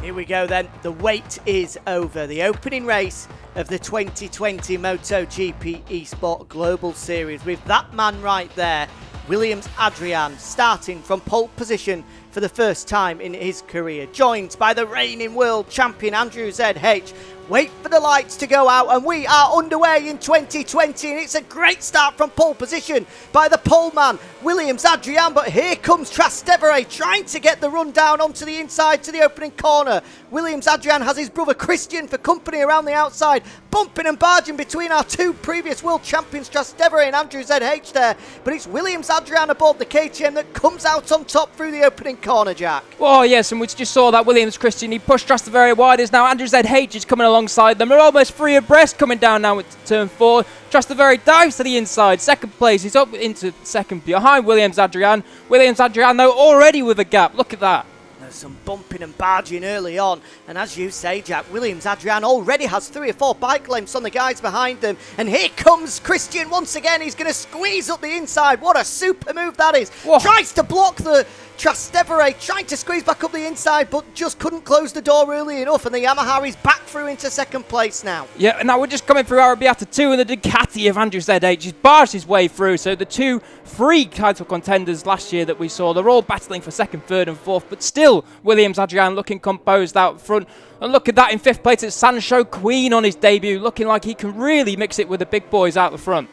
Here we go then, the wait is over. The opening race of the 2020 MotoGP eSport Global Series with that man right there, Williams-Adrian, starting from pole position for the first time in his career, joined by the reigning world champion AndrewZH. Wait for the lights to go out and we are underway in 2020, and it's a great start from pole position by the pole man, Williams-Adrian, but here comes Trastevere trying to get the run down onto the inside to the opening corner. Williams-Adrian has his brother Christian for company around the outside, bumping and barging between our two previous world champions, Trastevere and AndrewZH there, but it's Williams-Adrian aboard the KTM that comes out on top through the opening corner, Jack. Oh yes, and we just saw that Williams-Christian, he pushed Trastevere wide, as now AndrewZH is coming alongside them. They're almost free abreast coming down now into turn 4. Trastevere dives to the inside, second place, he's up into second behind Williams-Adrian. Williams-Adrian though already with a gap, look at that. There's some bumping and barging early on, and as you say, Jack, Williams-Adrian already has 3 or 4 bike lengths on the guys behind them, and here comes Christian once again. He's going to squeeze up the inside. What a super move that is. Whoa. Tries to block the Trastevere, trying to squeeze back up the inside, but just couldn't close the door early enough, and the Yamaha is back through into second place now. Yeah, and now we're just coming through Arrabbiata 2, and the Ducati of AndrewZH has barged his way through, so the 2 free title contenders last year that we saw, they're all battling for second, third and fourth, but still Williams-Adrian looking composed out front. And look at that, in 5th place, it's Sanshoqueen on his debut, looking like he can really mix it with the big boys out the front.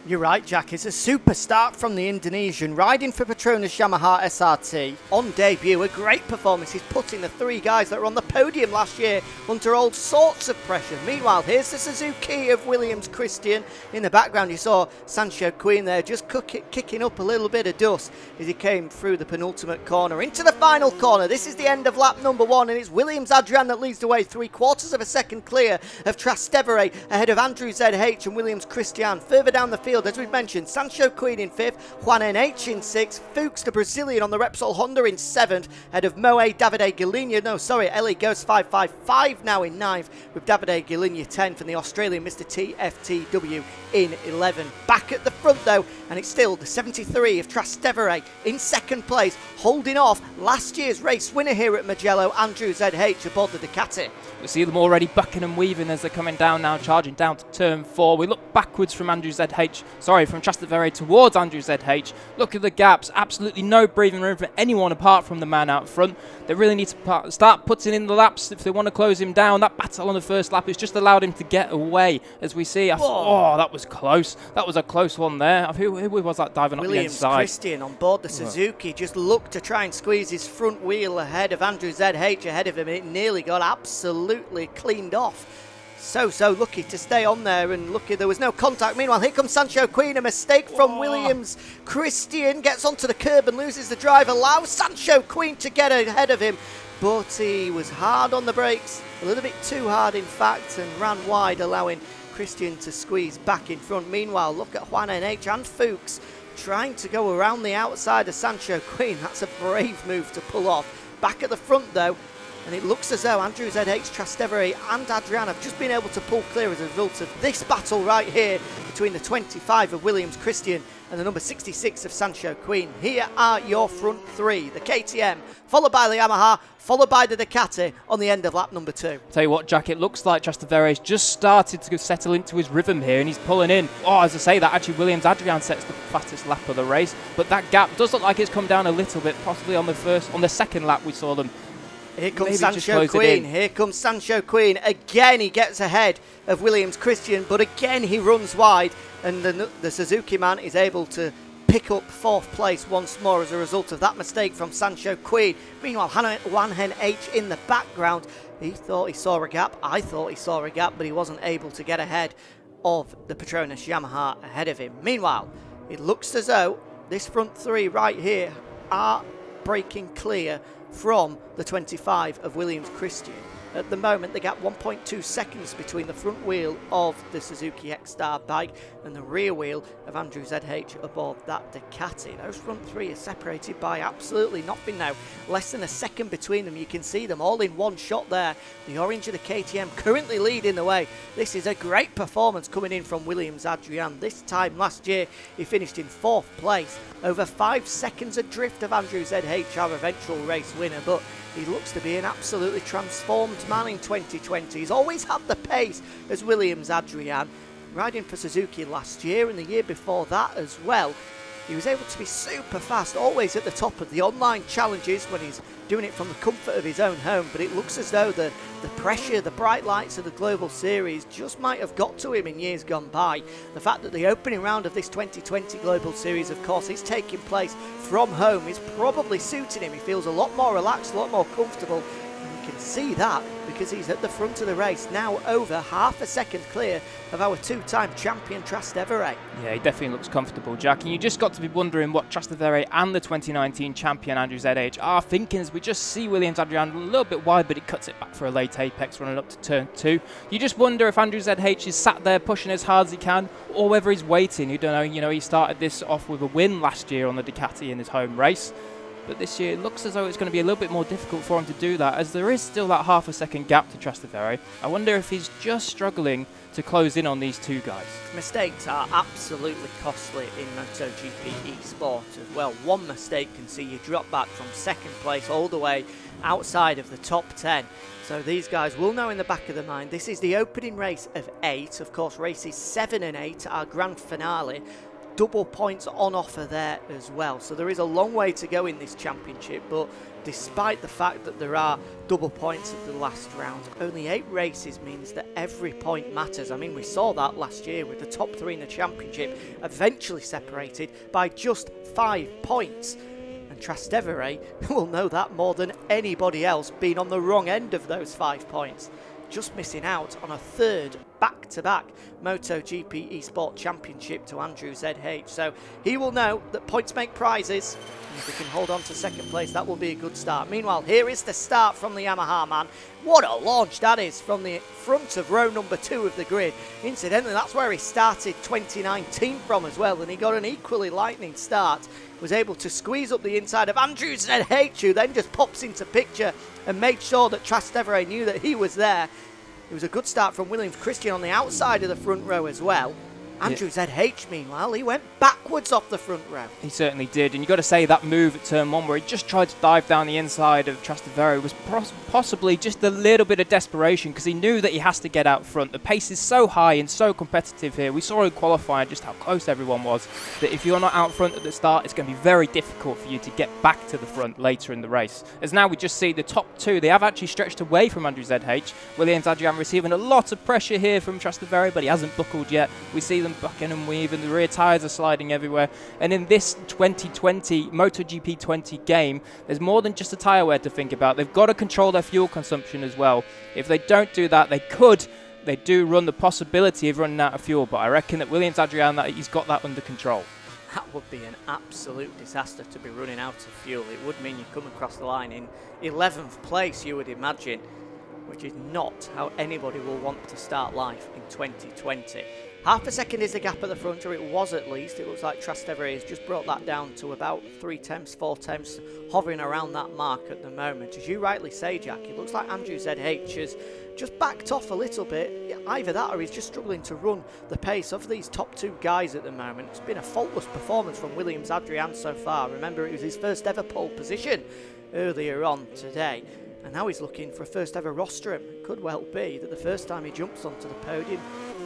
You're right, Jack. It's a super start from the Indonesian, riding for Petronas Yamaha SRT. On debut, a great performance. He's putting the 3 guys that were on the podium last year under all sorts of pressure. Meanwhile, here's the Suzuki of Williams-Christian. In the background, you saw Sanshoqueen there just kicking up a little bit of dust as he came through the penultimate corner into the final corner. This is the end of lap number 1, and it's Williams-Adrian that leads the way, 3/4 of a second clear of Trastevere ahead of AndrewZH and Williams-Christian. Further down the field, as we've mentioned, Sanshoqueen in 5th, Juan NH in 6th, Fuchs, the Brazilian on the Repsol Honda in 7th, ahead of Moe Davide Guilherme, Ellie Ghost 555 now in 9th, with Davide Guilherme 10th, and the Australian Mr. TFTW in 11th. Back at the front though, and it's still the 73 of Trastevere in second place, holding off last year's race winner here at Mugello, AndrewZH aboard the Ducati. We see them already bucking and weaving as they're coming down now, charging down to turn 4. We look backwards from from Trastevere towards AndrewZH. Look at the gaps, absolutely no breathing room for anyone apart from the man out front. They really need to start putting in the laps if they want to close him down. That battle on the first lap has just allowed him to get away, as we see. Oh, that was close. That was a close one there. Who was that diving up the inside? Williams-Christian on board the Suzuki just looked to try and squeeze his front wheel ahead of AndrewZH ahead of him, and it nearly got absolutely cleaned off. So lucky to stay on there, and lucky there was no contact. Meanwhile, here comes Sanshoqueen, a mistake from Williams-Christian, gets onto the curb and loses the drive, allows Sanshoqueen to get ahead of him, but he was hard on the brakes, a little bit too hard in fact, and ran wide, allowing Christian to squeeze back in front. Meanwhile, look at Juan NH and Fuchs trying to go around the outside of Sanshoqueen. That's a brave move to pull off. Back at the front though, and it looks as though AndrewZH, Trastevere and Adrian have just been able to pull clear as a result of this battle right here between the 25 of Williams-Christian and the number 66 of Sanshoqueen. Here are your front 3, the KTM, followed by the Yamaha, followed by the Ducati on the end of lap number 2. Tell you what, Jack, it looks like Trastevere's just started to settle into his rhythm here, and he's pulling in. Oh, as I say that, actually Williams-Adrian sets the fastest lap of the race, but that gap does look like it's come down a little bit, possibly on the second lap we saw them. Here comes Sanshoqueen, here comes Sanshoqueen. Again, he gets ahead of Williams-Christian, but again he runs wide, and the Suzuki man is able to pick up 4th place once more as a result of that mistake from Sanshoqueen. Meanwhile, Juan NH in the background, he thought he saw a gap, I thought he saw a gap, but he wasn't able to get ahead of the Petronas Yamaha ahead of him. Meanwhile, it looks as though this front 3 right here are breaking clear from the 25 of Williams-Christian. At the moment, they got 1.2 seconds between the front wheel of the Suzuki Ecstar bike and the rear wheel of AndrewZH aboard that Ducati. Those front three are separated by absolutely nothing now. Less than a second between them. You can see them all in one shot there. The orange of the KTM currently leading the way. This is a great performance coming in from Williams Adrian. This time last year, he finished in 4th place. Over 5 seconds adrift of AndrewZH, our eventual race winner, but he looks to be an absolutely transformed man in 2020. He's always had the pace as Williams Adrian, riding for Suzuki last year and the year before that as well. He was able to be super fast, always at the top of the online challenges when he's doing it from the comfort of his own home, but it looks as though the pressure, the bright lights of the Global Series just might have got to him in years gone by. The fact that the opening round of this 2020 Global Series, of course, is taking place from home is probably suiting him. He feels a lot more relaxed, a lot more comfortable. And you can see that because he's at the front of the race, now over half a second clear of our two-time champion Trastevere. Yeah, he definitely looks comfortable, Jack. And you just got to be wondering what Trastevere and the 2019 champion AndrewZH are thinking as we just see Williams Adrian a little bit wide, but he cuts it back for a late apex running up to turn 2. You just wonder if AndrewZH is sat there pushing as hard as he can, or whether he's waiting. You don't know. You know, he started this off with a win last year on the Ducati in his home race. But this year it looks as though it's going to be a little bit more difficult for him to do that, as there is still that half a second gap to Trastevere. I wonder if he's just struggling to close in on these two guys. Mistakes are absolutely costly in MotoGP eSport as well. One mistake can see you drop back from second place all the way outside of the top 10. So these guys will know in the back of their mind this is the opening race of 8. Of course, races 7 and 8 are grand finale. Double points on offer there as well. So there is a long way to go in this championship, but despite the fact that there are double points at the last round, only 8 races means that every point matters. I mean, we saw that last year with the top 3 in the championship eventually separated by just 5 points. And Trastevere will know that more than anybody else, being on the wrong end of those 5 points. Just missing out on a third back-to-back MotoGP eSport Championship to AndrewZH. So he will know that points make prizes. And if he can hold on to second place, that will be a good start. Meanwhile, here is the start from the Yamaha man. What a launch that is from the front of row number 2 of the grid. Incidentally, that's where he started 2019 from as well, and he got an equally lightning start. Was able to squeeze up the inside of AndrewZH, who then just pops into picture and made sure that Trastevere knew that he was there. It was a good start from Williams Christian on the outside of the front row as well. AndrewZH, meanwhile, he went backwards off the front row. He certainly did, and you've got to say that move at turn 1 where he just tried to dive down the inside of Trastevere was possibly just a little bit of desperation, because he knew that he has to get out front. The pace is so high and so competitive here. We saw in qualifying just how close everyone was, that if you're not out front at the start, it's going to be very difficult for you to get back to the front later in the race. As now we just see the top 2, they have actually stretched away from AndrewZH. Williams Adrian receiving a lot of pressure here from Trastevere, but he hasn't buckled yet. We see them bucking and weaving, the rear tyres are sliding everywhere, and in this 2020 MotoGP 20 game, there's more than just a tyre wear to think about. They've got to control their fuel consumption as well. If they don't do that, they do run the possibility of running out of fuel, but I reckon that Williams Adrian, that he's got that under control. That would be an absolute disaster to be running out of fuel. It would mean you come across the line in 11th place, you would imagine, which is not how anybody will want to start life in 2020. Half a second is the gap at the front, or it was at least. It looks like Trastevere has just brought that down to about 3 tenths, 4 tenths, hovering around that mark at the moment. As you rightly say, Jack, it looks like AndrewZH has just backed off a little bit. Either that or he's just struggling to run the pace of these top 2 guys at the moment. It's been a faultless performance from Williams Adrian so far. Remember, it was his first ever pole position earlier on today. And now he's looking for a first ever rostrum. It could well be that the first time he jumps onto the podium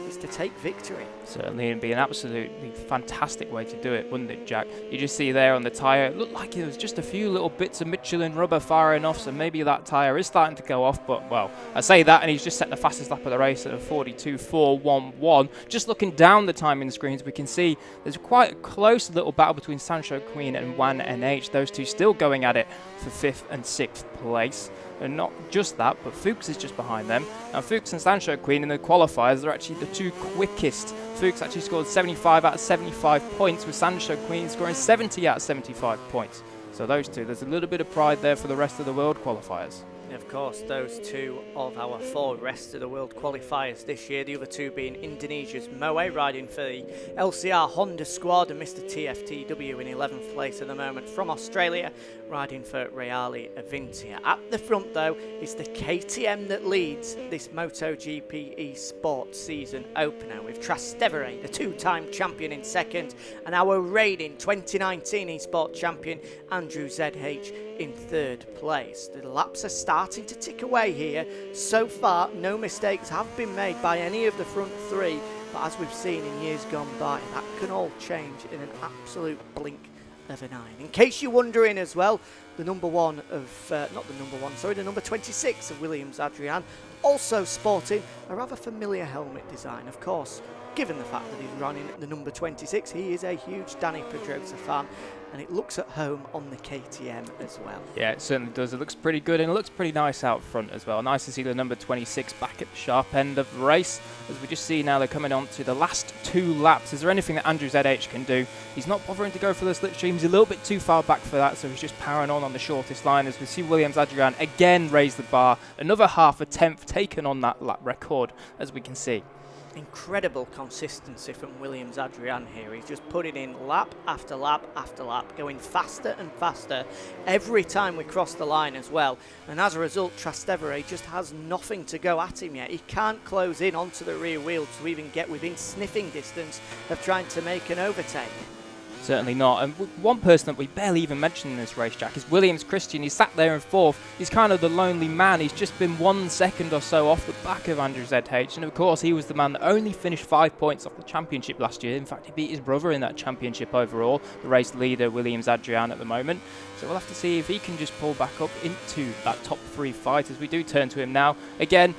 is to take victory. Certainly, it'd be an absolutely fantastic way to do it, wouldn't it, Jack? You just see there on the tyre, it looked like there was just a few little bits of Michelin rubber firing off, so maybe that tyre is starting to go off, but, well, I say that, and he's just set the fastest lap of the race at a 42.411. Just looking down the timing screens, we can see there's quite a close little battle between Sanshoqueen and YAMAHA. Those two still going at it for 5th and 6th place. And not just that, but Fuchs is just behind them. Now, Fuchs and Sanshoqueen in the qualifiers are actually the 2 quickest. Fuchs actually scored 75 out of 75 points, with Sanshoqueen scoring 70 out of 75 points. So those two, there's a little bit of pride there for the rest of the world qualifiers. of course, those two of our 4 rest of the world qualifiers this year, the other 2 being Indonesia's Moe, riding for the LCR Honda squad, and Mr. TFTW in 11th place at the moment from Australia, riding for Reale Avintia. At the front, though, is the KTM that leads this MotoGP eSport season opener, with Trastevere, the 2-time champion, in second, and our reigning 2019 eSport champion, AndrewZH, in 3rd place. The laps are starting to tick away here. So far, no mistakes have been made by any of the front 3, but as we've seen in years gone by, that can all change in an absolute blink of an eye. In case you're wondering as well, the number 26 of Williams Adrian, also sporting a rather familiar helmet design, of course. Given the fact that he's running the number 26, he is a huge Danny Pedrosa fan, and it looks at home on the KTM as well. Yeah, it certainly does. It looks pretty good, and it looks pretty nice out front as well. Nice to see the number 26 back at the sharp end of the race. As we just see now, they're coming on to the last 2 laps. Is there anything that AndrewZH can do? He's not bothering to go for the slipstream. He's a little bit too far back for that, so he's just powering on the shortest line. As we see Williams Adrian again raise the bar. Another half a tenth taken on that lap record, as we can see. Incredible consistency from Williams Adrian here. He's just putting in lap after lap after lap, going faster and faster every time we cross the line as well. And as a result, Trastevere just has nothing to go at him yet. He can't close in onto the rear wheel to even get within sniffing distance of trying to make an overtake. Certainly not. And one person that we barely even mentioned in this race, Jack, is Williams Christian. He's sat there in 4th. He's kind of the lonely man. He's just been 1 second or so off the back of AndrewZH. And of course, he was the man that only finished 5 points off the championship last year. In fact, he beat his brother in that championship overall, the race leader, Williams Adrian, at the moment. So we'll have to see if he can just pull back up into that top 3 fight as we do turn to him now. Again,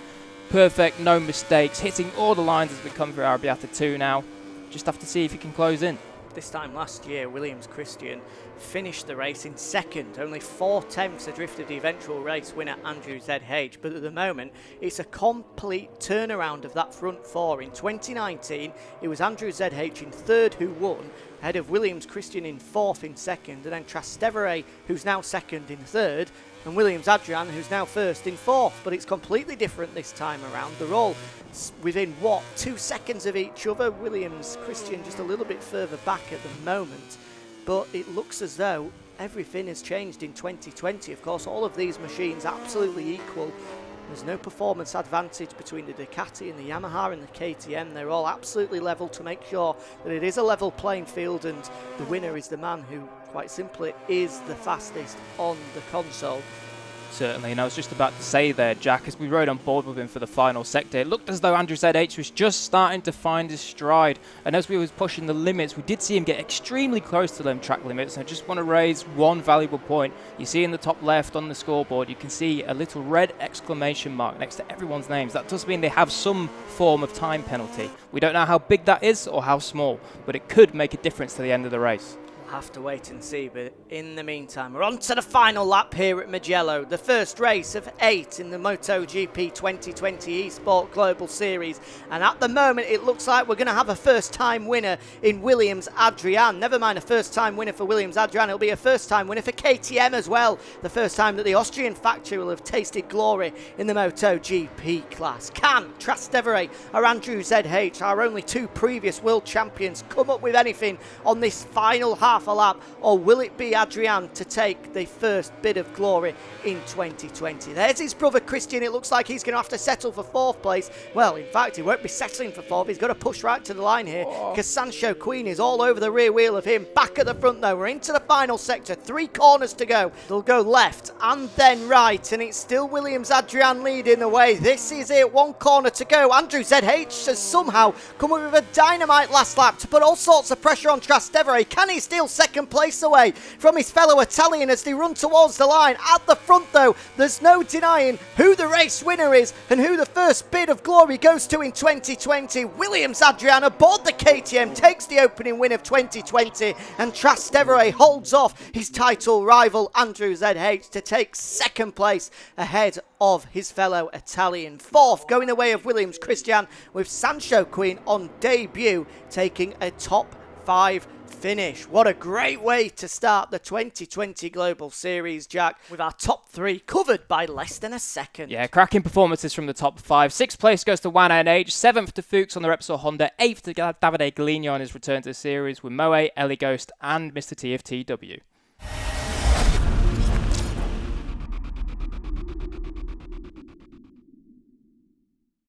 perfect, no mistakes, hitting all the lines as we come through Arrabbiata 2 now. Just have to see if he can close in. This time last year, Williams Christian finished the race in 2nd, only 4 tenths adrift of the eventual race winner AndrewZH, but at the moment it's a complete turnaround of that front 4. In 2019 it was AndrewZH in 3rd who won, ahead of Williams Christian in 4th in 2nd, and then Trastevere, who's now 2nd, in 3rd, and Williams Adrian, who's now 1st, in 4th. But it's completely different this time around. They're all within, 2 seconds of each other. Williams Christian just a little bit further back at the moment, but it looks as though everything has changed in 2020. Of course, all of these machines absolutely equal. There's no performance advantage between the Ducati and the Yamaha and the KTM. They're all absolutely level to make sure that it is a level playing field, and the winner is the man who, quite simply, is the fastest on the console. Certainly, and I was just about to say there, Jack, as we rode on board with him for the final sector, it looked as though AndrewZH was just starting to find his stride, and as we was pushing the limits, we did see him get extremely close to them track limits. And I just want to raise one valuable point. You see in the top left on the scoreboard, you can see a little red exclamation mark next to everyone's names. That does mean they have some form of time penalty. We don't know how big that is or how small, but it could make a difference to the end of the race. Have to wait and see, but in the meantime, we're on to the final lap here at Mugello, the first race of 8 in the MotoGP 2020 eSport Global Series, and at the moment it looks like we're going to have a first-time winner in Williams Adrian. Never mind a first-time winner for Williams Adrian, it'll be a first-time winner for KTM as well, the first time that the Austrian factory will have tasted glory in the MotoGP class. Can Trastevere or AndrewZH, our only 2 previous world champions, come up with anything on this final half a lap, or will it be Adrian to take the first bit of glory in 2020? There's his brother Christian. It looks like he's going to have to settle for 4th place. Well, in fact, he won't be settling for 4th. He's got to push right to the line here, because Sanshoqueen is all over the rear wheel of him. Back at the front though, we're into the final sector, 3 corners to go. They'll go left and then right, and it's still Williams Adrian leading the way. This is it, 1 corner to go. AndrewZH has somehow come up with a dynamite last lap to put all sorts of pressure on Trastevere. Can he steal 2nd place away from his fellow Italian as they run towards the line? At the front though, there's no denying who the race winner is and who the first bit of glory goes to in 2020. Williams Adrian aboard the KTM takes the opening win of 2020, and Trastevere holds off his title rival AndrewZH to take 2nd place ahead of his fellow Italian. 4th going the way of Williams Christian, with Sanshoqueen on debut taking a top P5 finish. What a great way to start the 2020 Global Series, Jack, with our top 3 covered by less than a second. Yeah, cracking performances from the top 5. 6th place goes to AndrewZH, 7th to Fuchs on the Repsol Honda, 8th to Davide Gallino on his return to the series with Moe, Ellie Ghost and Mr. T of TW.